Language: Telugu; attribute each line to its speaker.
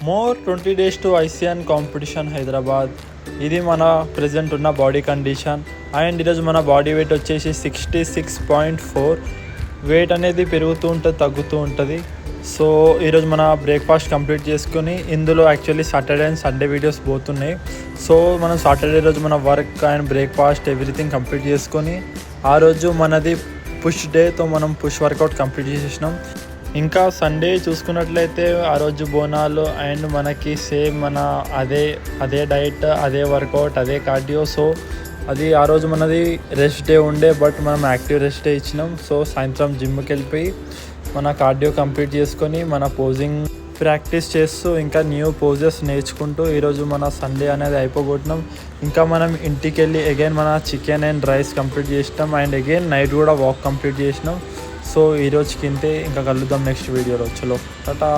Speaker 1: మోర్ 20 days టు ఐసియాన్ కాంపిటీషన్ హైదరాబాద్. ఇది మన ప్రజెంట్ ఉన్న బాడీ కండిషన్. అండ్ ఈరోజు మన బాడీ వెయిట్ వచ్చేసి 66.4. వెయిట్ అనేది పెరుగుతూ ఉంటుంది, తగ్గుతూ ఉంటుంది. సో ఈరోజు మన బ్రేక్ఫాస్ట్ కంప్లీట్ చేసుకుని, ఇందులో actually Saturday and Sunday videos పోతున్నాయి. సో మనం సాటర్డే రోజు మన work and breakfast everything complete చేసుకొని, ఆ రోజు మనది పుష్ డేతో మనం పుష్ వర్కౌట్ కంప్లీట్ చేసేసినాం. ఇంకా సండే చూసుకున్నట్లయితే ఆ రోజు బోనాలు అండ్ మనకి సేమ్ మన అదే డైట్, అదే వర్కౌట్, అదే కార్డియో. సో అది ఆ రోజు మనది రెస్ట్ డే ఉండే, బట్ మనం యాక్టివ్ రెస్ట్ డే ఇచ్చినాం. సో సాయంత్రం జిమ్కి వెళ్ళిపోయి మన కార్డియో కంప్లీట్ చేసుకొని మన పోజింగ్ ప్రాక్టీస్ చేస్తూ ఇంకా న్యూ పోజెస్ నేర్చుకుంటూ ఈరోజు మన సండే అనేది అయిపోగొట్టినాం. ఇంకా మనం ఇంటికి వెళ్ళి అగైన్ మన చికెన్ అండ్ రైస్ కంప్లీట్ చేసినాం. అండ్ అగైన్ నైట్ కూడా వాక్ కంప్లీట్ చేసినాం. సో ఈరోజుకి ఇంతే, ఇంకా కలుద్దాం నెక్స్ట్ వీడియోలో. చలో టాటా.